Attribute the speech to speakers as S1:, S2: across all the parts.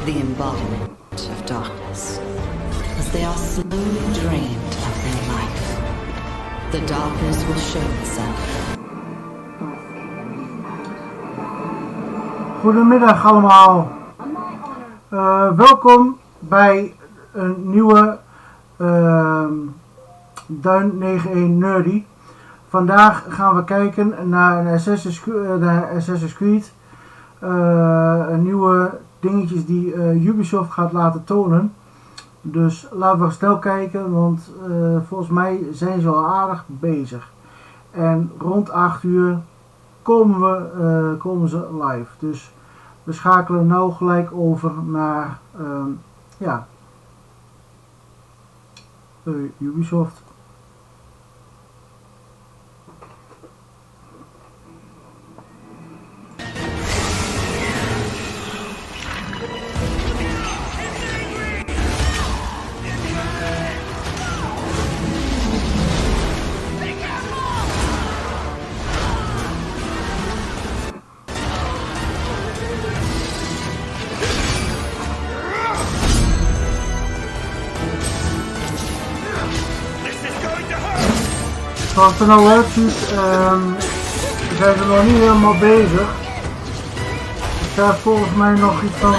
S1: the embodiment of darkness, as they are slowly drained of their life. The darkness will show itself.
S2: Goedemiddag allemaal. Welkom bij een nieuwe Duin 91 Nerdy. Vandaag gaan we kijken naar een Assassin's Creed. Nieuwe dingetjes die Ubisoft gaat laten tonen. Dus laten we snel kijken, want volgens mij zijn ze al aardig bezig. En rond 8 uur komen ze live. Dus we schakelen nou gelijk over naar Ubisoft. Zoals het er nou uitziet, zijn ze nog niet helemaal bezig. Er staat volgens mij nog iets van...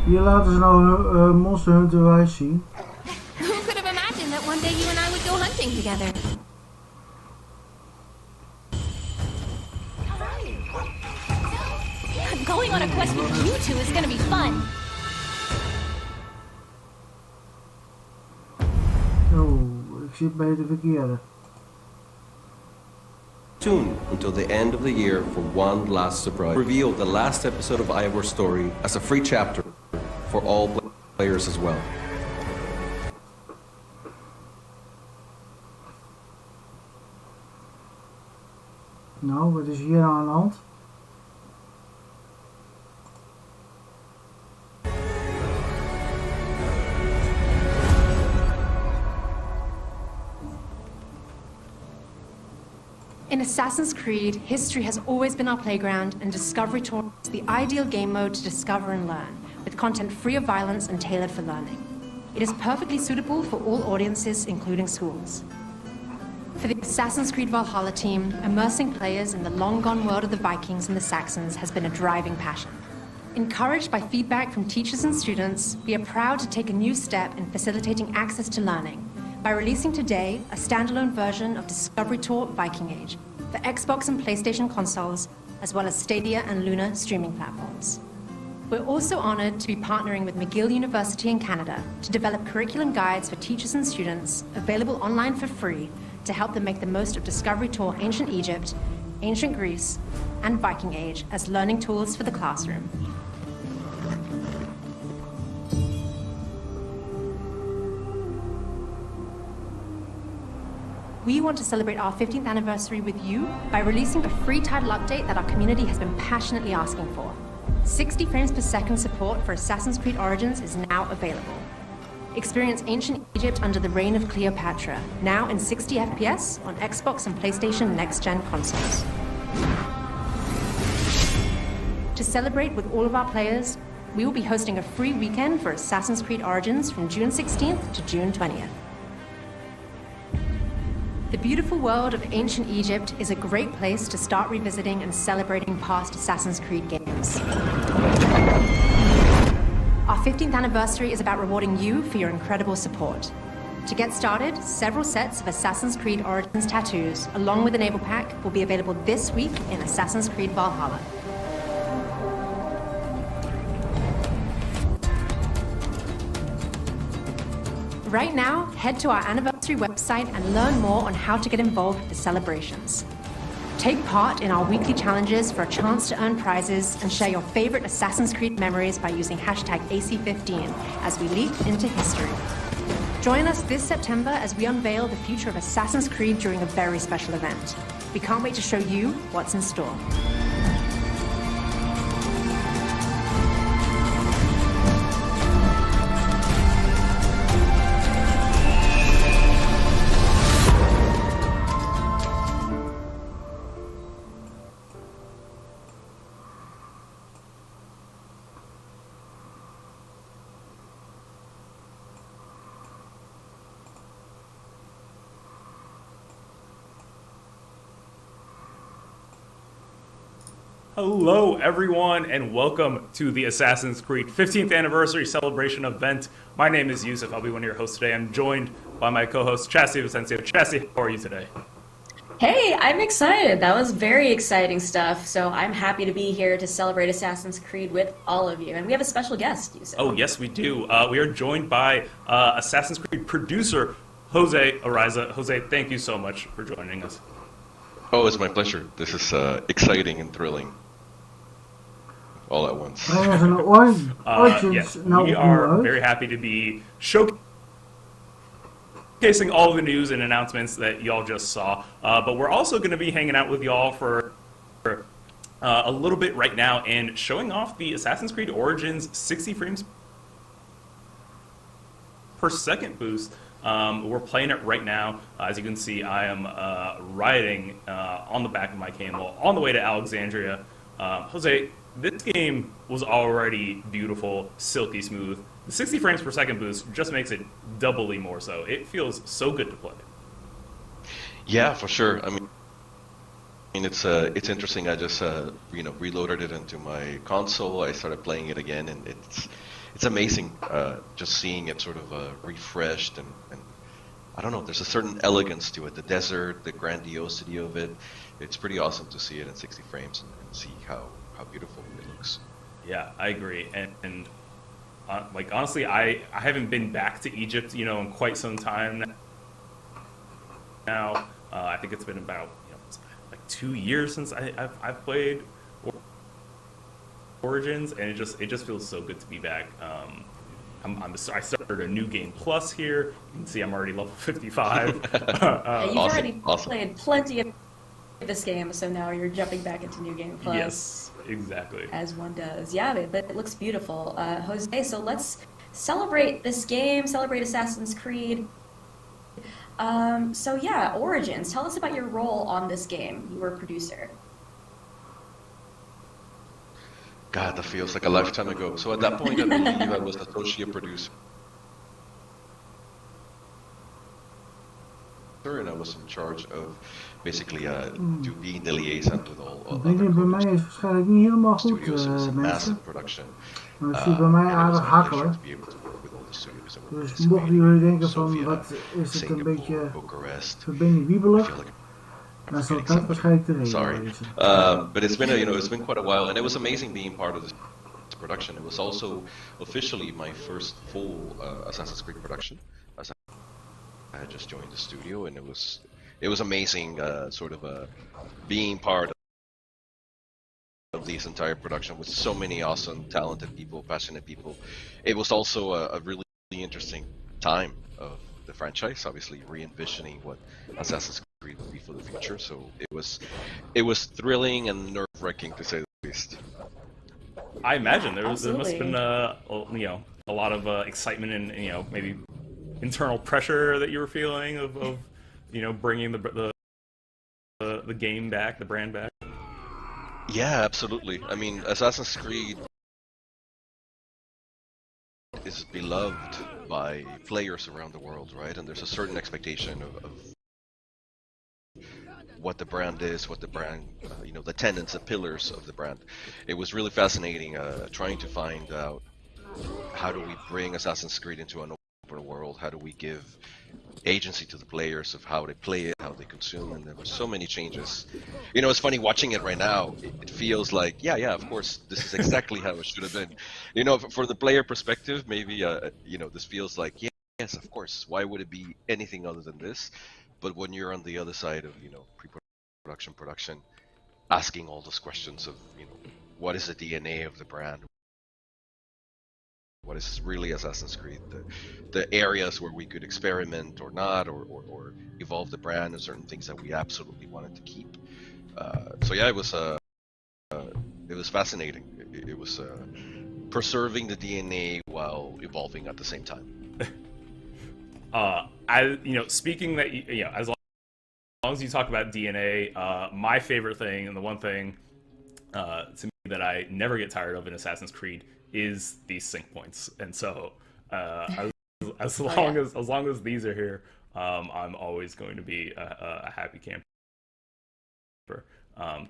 S2: Hier laten ze nou Monster Hunter Rise zien.
S3: Who could have imagined that one day you and I would go hunting together? Going on a quest with you two is gonna be fun.
S2: Oh, ik zit bij de verkeerde.
S4: Tune until the end of the year for one last surprise. Reveal the last episode of Ivor's story as a free chapter for all players as well.
S2: Nou, wat is hier aan de hand?
S3: In Assassin's Creed, history has always been our playground, and Discovery Tour is the ideal game mode to discover and learn, with content free of violence and tailored for learning. It is perfectly suitable for all audiences, including schools. For the Assassin's Creed Valhalla team, immersing players in the long-gone world of the Vikings and the Saxons has been a driving passion. Encouraged by feedback from teachers and students, we are proud to take a new step in facilitating access to learning by releasing today a standalone version of Discovery Tour Viking Age for Xbox and PlayStation consoles, as well as Stadia and Luna streaming platforms. We're also honored to be partnering with McGill University in Canada to develop curriculum guides for teachers and students available online for free to help them make the most of Discovery Tour Ancient Egypt, Ancient Greece, and Viking Age as learning tools for the classroom. We want to celebrate our 15th anniversary with you by releasing a free title update that our community has been passionately asking for. 60 frames per second support for Assassin's Creed Origins is now available. Experience Ancient Egypt under the reign of Cleopatra, now in 60 FPS on Xbox and PlayStation next-gen consoles. To celebrate with all of our players, we will be hosting a free weekend for Assassin's Creed Origins from June 16th to June 20th. The beautiful world of ancient Egypt is a great place to start revisiting and celebrating past Assassin's Creed games. Our 15th anniversary is about rewarding you for your incredible support. To get started, several sets of Assassin's Creed Origins tattoos, along with a naval pack, will be available this week in Assassin's Creed Valhalla. Right now, head to our anniversary website and learn more on how to get involved with the celebrations. Take part in our weekly challenges for a chance to earn prizes and share your favorite Assassin's Creed memories by using hashtag AC15 as we leap into history. Join us this September as we unveil the future of Assassin's Creed during a very special event. We can't wait to show you what's in store.
S5: Hello, everyone, and welcome to the Assassin's Creed 15th anniversary celebration event. My name is Yusuf. I'll be one of your hosts today. I'm joined by my co-host, Chassie of Asensio. Chassie, how are you today?
S6: Hey, I'm excited. That was very exciting stuff. So I'm happy to be here to celebrate Assassin's Creed with all of you. And we have a special guest, Yusuf.
S5: Oh, yes, we do. We are joined by Assassin's Creed producer, Jose Ariza. Jose, thank you so much for joining us.
S4: Oh, it's my pleasure. This is exciting and thrilling. All at once.
S5: Yes, we are very happy to be showcasing all the news and announcements that y'all just saw. But we're also going to be hanging out with y'all for a little bit right now and showing off the Assassin's Creed Origins 60 frames per second boost. We're playing it right now. As you can see, I am riding on the back of my camel on the way to Alexandria. Jose, this game was already beautiful, silky smooth. The 60 frames per second boost just makes it doubly more so. It feels so good to play.
S4: Yeah, for sure. I mean, it's interesting. I just reloaded it into my console. I started playing it again, and it's amazing just seeing it sort of refreshed and I don't know. There's a certain elegance to it. The desert, the grandiosity of it. It's pretty awesome to see it in 60 frames and see how beautiful it looks.
S5: Yeah, I agree. And like honestly, I haven't been back to Egypt, in quite some time now. I think it's been about like 2 years since I've played Origins, and it just feels so good to be back. I started a new game plus here. You can see I'm already level 55.
S6: You've already played plenty of this game, so now you're jumping back into New Game Plus.
S5: Yes, exactly.
S6: As one does. Yeah, but it looks beautiful. Jose, so let's celebrate this game, celebrate Assassin's Creed. So yeah, Origins. Tell us about your role on this game. You were a producer.
S4: God, that feels like a lifetime ago. So at that point, I believe I was associate producer. And I was in charge of basically being the liaison with all
S2: Bij mij is waarschijnlijk niet helemaal goed,
S4: studios. It was a
S2: mensen.
S4: massive production.
S2: Maar het ziet bij mij
S4: And it was
S2: aardig
S4: my
S2: hakkelen.
S4: pleasure to be able to work with all the studios that were
S2: Dus
S4: participating.
S2: mochten jullie denken van,
S4: Sofia,
S2: wat is het een
S4: Singapore,
S2: beetje
S4: Bucharest.
S2: verbinding
S4: I
S2: wiebelig,
S4: feel like
S2: dan zal dat waarschijnlijk de reden
S4: Sorry,
S2: wezen.
S4: but it's been it's been quite a while, and it was amazing being part of this production. It was also officially my first full Assassin's Creed production. As I had just joined the studio, and it was amazing, being part of this entire production with so many awesome, talented people, passionate people. It was also a really interesting time of the franchise, obviously re-envisioning what Assassin's Creed would be for the future. So it was thrilling and nerve-wracking to say the least.
S5: I imagine there must have
S6: Absolutely.
S5: been a lot of excitement and maybe internal pressure that you were feeling of bringing the game back, the brand back.
S4: Yeah, absolutely. I mean, Assassin's Creed is beloved by players around the world, right? And there's a certain expectation of what the brand is, what the brand, the tenets, the pillars of the brand. It was really fascinating trying to find out how do we bring Assassin's Creed into an open world? How do we give agency to the players of how they play it, how they consume, and there were so many changes. It's funny watching it right now. It feels like, yeah, of course, this is exactly how it should have been. For the player perspective, maybe, this feels like, yes, of course. Why would it be anything other than this? But when you're on the other side of, pre-production, production, asking all those questions of, what is the DNA of the brand? What is really Assassin's Creed? The areas where we could experiment or not, or evolve the brand, and certain things that we absolutely wanted to keep. It was fascinating. It was preserving the DNA while evolving at the same time.
S5: Speaking that as long as you talk about DNA, my favorite thing and the one thing to me that I never get tired of in Assassin's Creed is these sync points, and so as long as these are here, I'm always going to be a happy camper.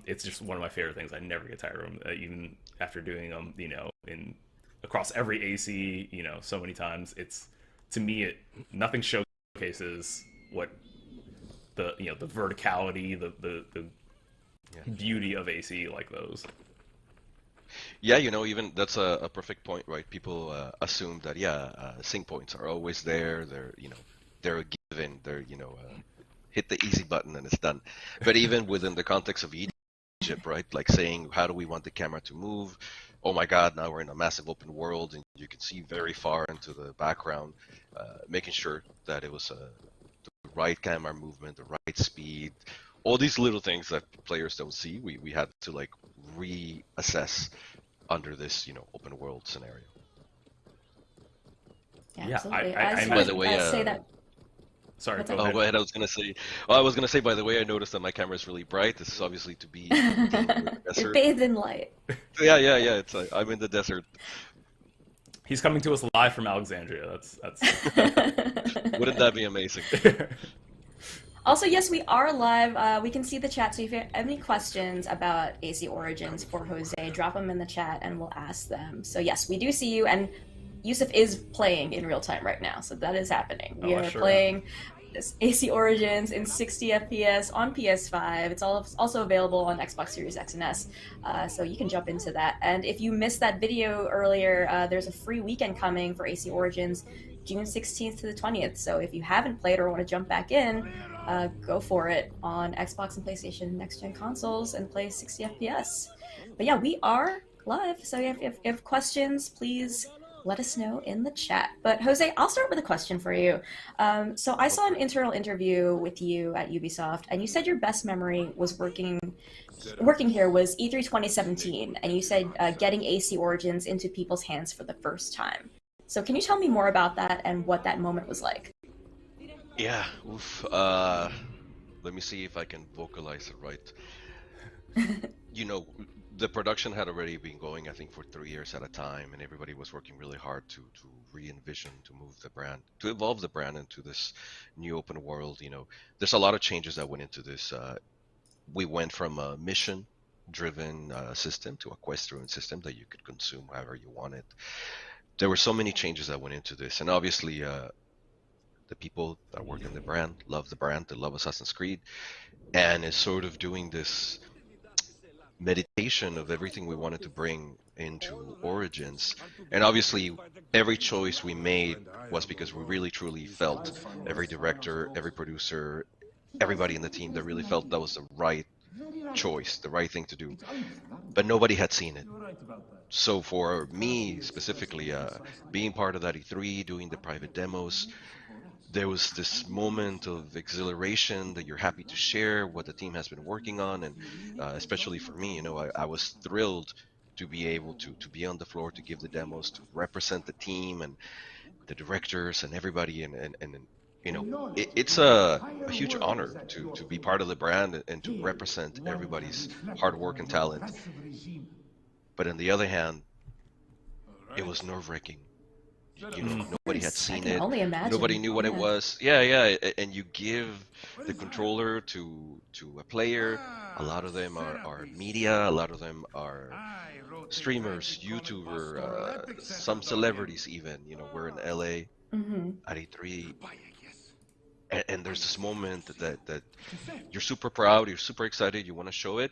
S5: It's just one of my favorite things. I never get tired of them, even after doing them, in across every AC, so many times. It's to me, nothing showcases what the verticality, the beauty of AC like those.
S4: Yeah, even that's a perfect point, right? People assume that sync points are always there. They're a given. Hit the easy button and it's done. But even within the context of Egypt, right? Like saying, how do we want the camera to move? Oh my God, now we're in a massive open world and you can see very far into the background. Making sure that it was the right camera movement, the right speed, all these little things that players don't see. We had to like reassess under this, open world scenario.
S6: Yeah,
S5: Yeah,
S6: absolutely.
S4: By the way,
S6: say that.
S5: Sorry,
S6: What's
S5: go
S6: that?
S5: ahead.
S4: Go ahead. I was gonna say. By the way, I noticed that my camera is really bright. This is obviously to be contained in the
S6: You're
S4: desert.
S6: bathed in light.
S4: Yeah. It's I'm in the desert.
S5: He's coming to us live from Alexandria. That's
S4: Wouldn't that be amazing?
S6: Also, yes, we are live. We can see the chat, so if you have any questions about AC Origins for Jose, drop them in the chat and we'll ask them. So yes, we do see you, and Yusuf is playing in real time right now, so that is happening. We are
S5: sure
S6: playing this AC Origins in 60 FPS on PS5. It's also available on Xbox Series X and S, so you can jump into that. And if you missed that video earlier, there's a free weekend coming for AC Origins, June 16th to the 20th. So if you haven't played or want to jump back in, go for it on Xbox and PlayStation next-gen consoles and play 60 FPS. But yeah, we are live, so if you have questions, please let us know in the chat. But Jose, I'll start with a question for you. So I saw an internal interview with you at Ubisoft, and you said your best memory was working here was E3 2017, and you said getting AC Origins into people's hands for the first time. So can you tell me more about that and what that moment was like?
S4: Yeah. Oof. Let me see if I can vocalize it right. The production had already been going, I think, for 3 years at a time, and everybody was working really hard to re-envision, to move the brand, to evolve the brand into this new open world. There's a lot of changes that went into this. We went from a mission-driven system to a quest-driven system that you could consume however you wanted. There were so many changes that went into this, and obviously the people that work in the brand, they love Assassin's Creed, and is sort of doing this meditation of everything we wanted to bring into Origins. And obviously every choice we made was because we really truly felt, every director, every producer, everybody in the team, that really felt that was the right choice, the right thing to do, but nobody had seen it. So for me specifically, being part of that E3, doing the private demos, there was this moment of exhilaration that you're happy to share what the team has been working on, and especially for me, I was thrilled to be able to be on the floor, to give the demos, to represent the team and the directors and everybody, and it's a huge honor to be part of the brand and to represent everybody's hard work and talent. But on the other hand, it was nerve-wracking. Nobody had seen it.
S6: Only imagine.
S4: Nobody knew what it was. Yeah. And you give the controller to a player. A lot of them are media. A lot of them are streamers, YouTuber, some celebrities even. We're in LA at E3. And there's this moment that you're super proud, you're super excited, you want to show it,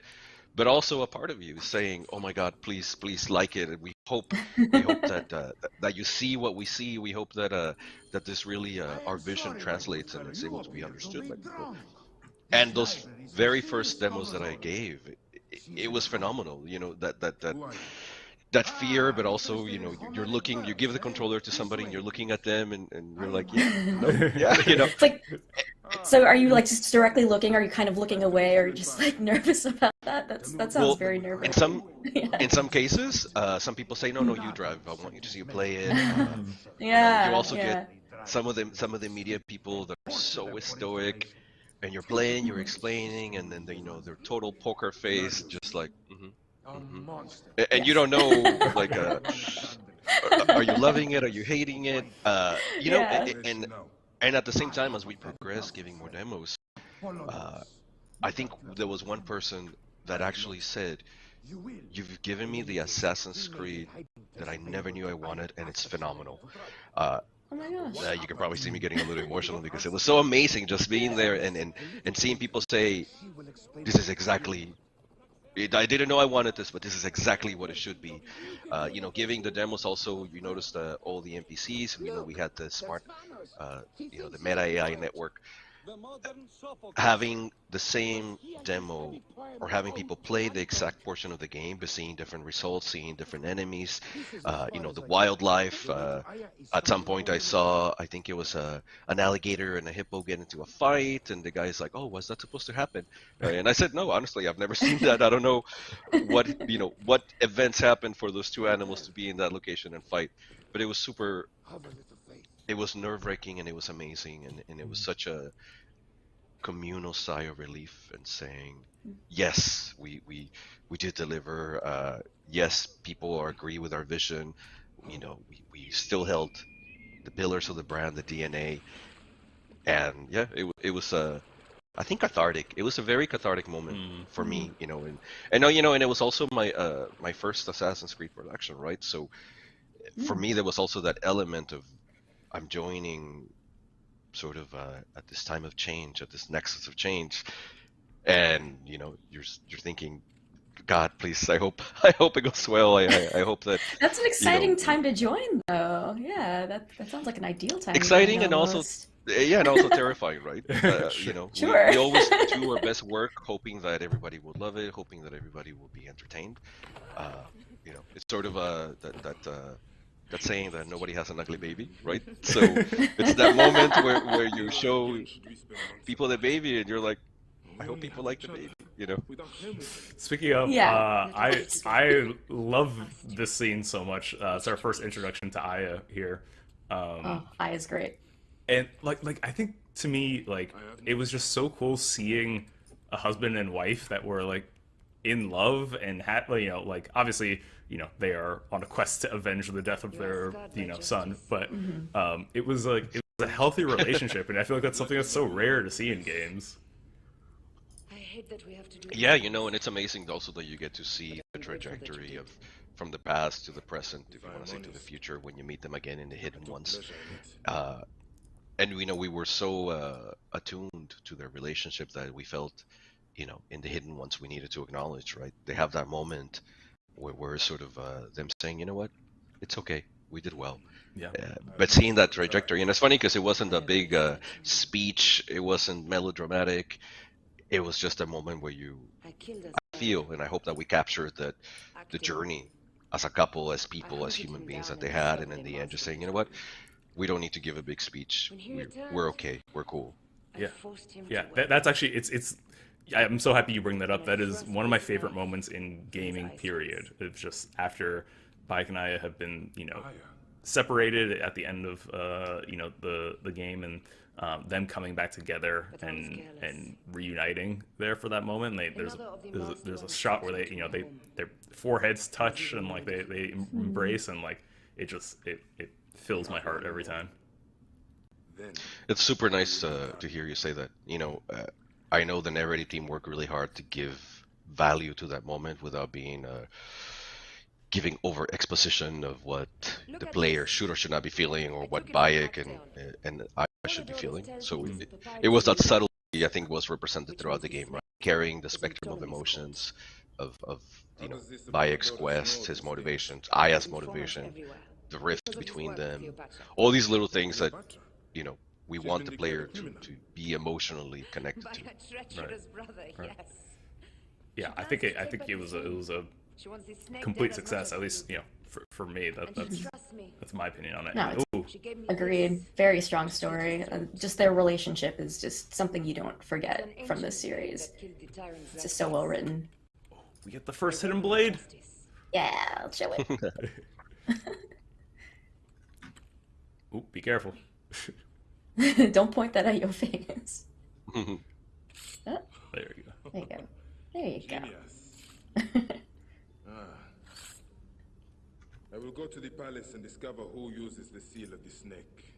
S4: but also a part of you is saying, "Oh my God, please like it." And we hope that you see what we see. We hope that this really our vision translates and it's able to be understood by people. And those very first demos that I gave, it was phenomenal. That fear, but also you give the controller to somebody and you're looking at them and you're like,
S6: It's like, so are you like just directly looking? Are you kind of looking away, or are you just like nervous about that? That sounds very nervous.
S4: In some cases, some people say, no, you drive. I want you to see you play it. You also get some of the media people that are so stoic, and you're playing, you're explaining, and then their total poker face, just like. And you don't know, like, are you loving it? Are you hating it? And at the same time, as we progress, giving more demos, I think there was one person that actually said, "You've given me the Assassin's Creed that I never knew I wanted, and it's phenomenal."
S6: Oh my gosh.
S4: You can probably see me getting a little emotional because it was so amazing just being there and seeing people say, "This is exactly." I didn't know I wanted this, but this is exactly what it should be. Giving the demos also, you noticed all the NPCs. We know we had the smart, the Meta AI network. Having the same demo or having people play the exact portion of the game, but seeing different results, seeing different enemies, the wildlife. At some point, I think it was an alligator and a hippo get into a fight, and the guy's like, "Oh, was that supposed to happen?" And I said, "No, honestly, I've never seen that. I don't know what events happened for those two animals to be in that location and fight." But it was super. It was nerve-wracking and it was amazing, and it was such a communal sigh of relief and saying, yes, we did deliver. Yes, people agree with our vision. We still held the pillars of the brand, the DNA, and yeah, it was I think cathartic. It was a very cathartic moment for me, and it was also my first Assassin's Creed production, right? So for me, there was also that element of I'm joining sort of at this time of change, at this nexus of change, and you're thinking, God, please, I hope it goes well. I hope that
S6: That's an exciting time to join, though. Yeah, that sounds like an ideal time.
S4: Exciting
S6: to
S4: and
S6: almost.
S4: also and also terrifying, right?
S6: Sure.
S4: We always do our best work, hoping that everybody will love it, hoping that everybody will be entertained. It's sort of that saying that nobody has an ugly baby, right? So it's that moment where you show people the baby and you're like, I hope people like the baby,
S5: Speaking of,
S6: Yeah.
S5: I love this scene so much. It's our first introduction to Aya here.
S6: Aya is great.
S5: And like I think to me, like, it was just so cool seeing a husband and wife that were like in love and had, like, obviously, they are on a quest to avenge the death of their, son, but it was a healthy relationship, and I feel like that's something that's so rare to see in games.
S4: Yeah, and it's amazing also that you get to see the trajectory of from the past to the present, if you want to say to the future, when you meet them again in the Hidden Ones. And we were so attuned to their relationship that we felt, in the Hidden Ones we needed to acknowledge, right? They have that moment where we're sort of them saying, you know what, it's okay, we did well.
S5: Yeah.
S4: But seeing that trajectory, and it's funny because it wasn't a big speech, it wasn't melodramatic. It was just a moment where I feel, and I hope that we captured that the journey as a couple, as people, as human beings that they had, and in the end, just saying, you know what, we don't need to give a big speech. We're okay. We're cool.
S5: Yeah. That's actually it's. I'm so happy you bring that up. That is one of my favorite moments in gaming. Period. It's just after Bayek and Aya have been, separated at the end of the game, and them coming back together and reuniting there for that moment. There's a shot where they their foreheads touch and like they embrace, and like it fills my heart every time.
S4: It's super nice to hear you say that. I know the narrative team worked really hard to give value to that moment without being giving over exposition of what the player should or should not be feeling, or what Bayek and I should be feeling. So it was that subtlety, I think, was represented throughout the game, right? Carrying the spectrum of emotions of Bayek's quest, his motivations, Aya's motivation, the rift between them, all these little things that we want the player to be emotionally connected to.
S5: Right. Yeah, I think it was a complete success, at least for me. That's my opinion on it.
S6: No, agreed. Very strong story. Just their relationship is just something you don't forget from this series. It's just so well written.
S5: We get the first hidden blade.
S6: Yeah, I'll show it.
S5: Ooh, be careful.
S6: Don't point that at your face.
S5: There you go.
S6: There you go. There you go.
S7: I will go to the palace and discover who uses the seal of the snake.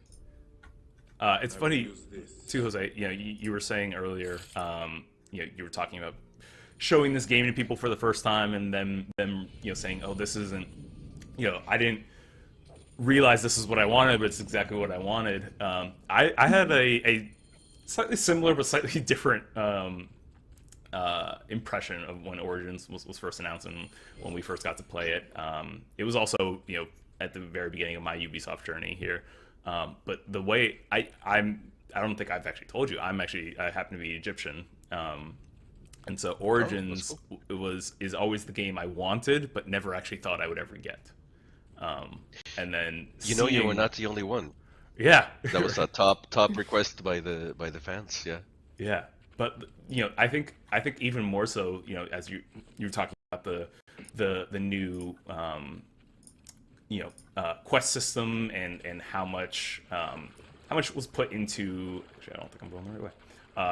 S5: It's funny too, Jose. You were saying earlier. You were talking about showing this game to people for the first time and them saying, oh, this isn't, I didn't realize this is what I wanted, but it's exactly what I wanted. I had a slightly similar but slightly different impression of when Origins was first announced and when we first got to play it. It was also, at the very beginning of my Ubisoft journey here. But the way I don't think I've actually told you, I happen to be Egyptian. And so Origins is always the game I wanted, but never actually thought I would ever get. And then
S4: you were not the only one.
S5: Yeah,
S4: that was a top request by the fans. Yeah.
S5: Yeah, but I think even more so, as you're talking about the new quest system and how much was put into. Actually, I don't think I'm going the right way.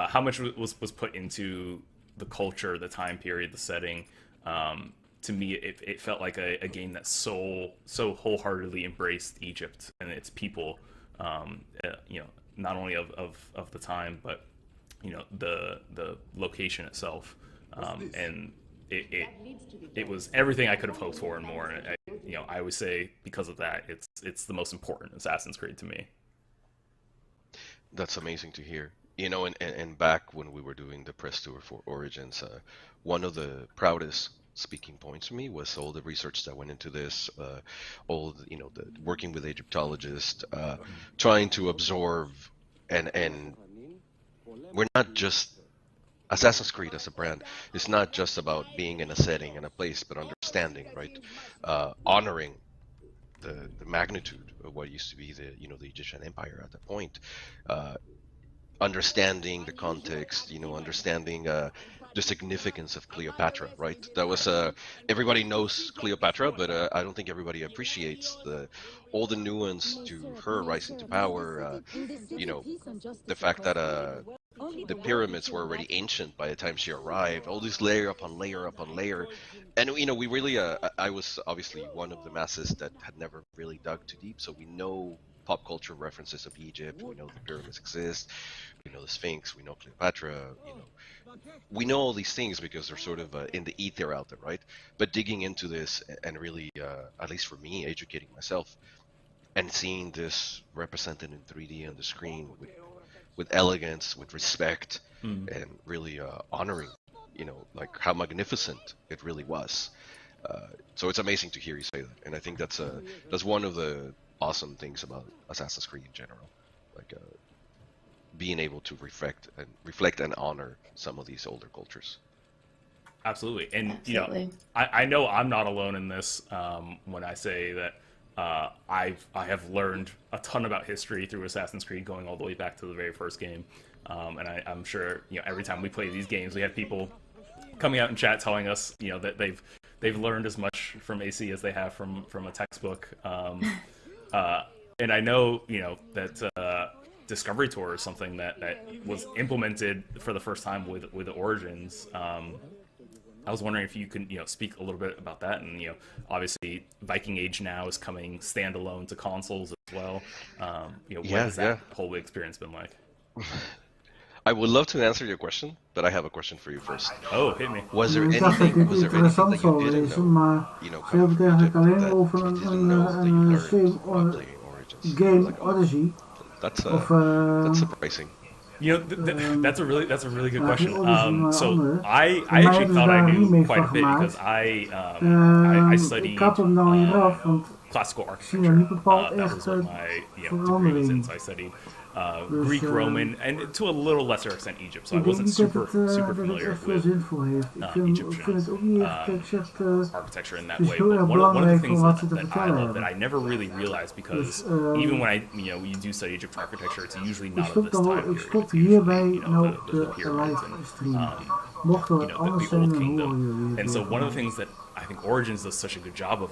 S5: How much was put into the culture, the time period, the setting. To me, it felt like a game that so wholeheartedly embraced Egypt and its people. Not only of the time, but the location itself, and it was everything I could have hoped for and more. And I always say because of that, it's the most important Assassin's Creed to me.
S4: That's amazing to hear. And back when we were doing the press tour for Origins, one of the proudest speaking points for me was all the research that went into this, all the working with Egyptologists, trying to absorb, and we're not just Assassin's Creed as a brand. It's not just about being in a setting and a place, but understanding, right? Honoring the magnitude of what used to be the Egyptian Empire at that point. Understanding the context, understanding the significance of Cleopatra, right? That was everybody knows Cleopatra, but I don't think everybody appreciates all the nuance to her rising to power. The fact that the pyramids were already ancient by the time she arrived. All this layer upon layer upon layer, and we really. I was obviously one of the masses that had never really dug too deep, so we know pop culture references of Egypt. We know the pyramids exist. We know the Sphinx. We know Cleopatra. We know all these things because they're sort of in the ether out there, right? But digging into this and really, at least for me, educating myself and seeing this represented in 3D on the screen with elegance, with respect, and really honoring, like how magnificent it really was. So it's amazing to hear you say that, and I think that's one of the awesome things about Assassin's Creed in general, like being able to reflect and honor some of these older cultures.
S5: Absolutely, and
S6: Absolutely.
S5: I know I'm not alone in this when I say that I have learned a ton about history through Assassin's Creed, going all the way back to the very first game, and I'm sure every time we play these games, we have people coming out in chat telling us that they've learned as much from AC as they have from a textbook. And I know, that Discovery Tour is something that was implemented for the first time with Origins. I was wondering if you could, speak a little bit about that. And, obviously Viking Age now is coming standalone to consoles as well. What has that whole experience been like?
S4: I would love to answer your question, but I have a question for you first.
S5: Oh, hit me.
S4: Was there
S2: Ik dacht dat
S4: anything
S2: dit
S4: that you
S2: interessant zou
S4: didn't
S2: wezen,
S4: know?
S2: maar ze hebben het eigenlijk alleen over
S4: that you didn't know that you
S2: een
S4: learned
S2: stream
S4: while playing Origins?
S2: game
S4: Like, oh,
S2: Odyssey.
S4: that's
S2: Of
S4: surprising.
S5: That's a really good
S2: like
S5: question.
S2: the Odyssey,
S5: So
S2: andere.
S5: I
S2: Voor mij
S5: actually
S2: hebben ze
S5: thought I
S2: daar een
S5: knew
S2: remake
S5: quite a
S2: van
S5: bit because
S2: gemaakt.
S5: I
S2: Ik
S5: studied
S2: had hem nou hieraf, want
S5: classical
S2: ik zie er niet
S5: architecture.
S2: bepaald
S5: That was
S2: echt
S5: what my degree was in.
S2: verandering.
S5: So I studied
S2: Dus,
S5: Greek, Roman, and to a little lesser extent Egypt. So I
S2: Ik denk
S5: wasn't
S2: niet dat
S5: super
S2: het
S5: familiar
S2: echt veel
S5: with
S2: zinvol heeft. Ik vind het ook niet echt, ik zeg,
S5: architecture in that
S2: het is
S5: way.
S2: heel
S5: But
S2: erg
S5: one of the
S2: belangrijk
S5: things
S2: voor wat ze
S5: that,
S2: te
S5: that I
S2: vertellen
S5: love that
S2: hebben.
S5: I never really realized because
S2: Dus,
S5: even when you do study Egyptian architecture, it's usually
S2: Ik
S5: not of
S2: stop,
S5: this time
S2: ik
S5: period.
S2: stop
S5: It's usually,
S2: hierbij nou
S5: the
S2: de
S5: pyramids
S2: livestream.
S5: and
S2: Mocht er wat
S5: the
S2: anders
S5: old
S2: zijn, dan
S5: kingdom.
S2: horen jullie het
S5: And so
S2: weer
S5: one of
S2: van
S5: the things that I think Origins does such a good job of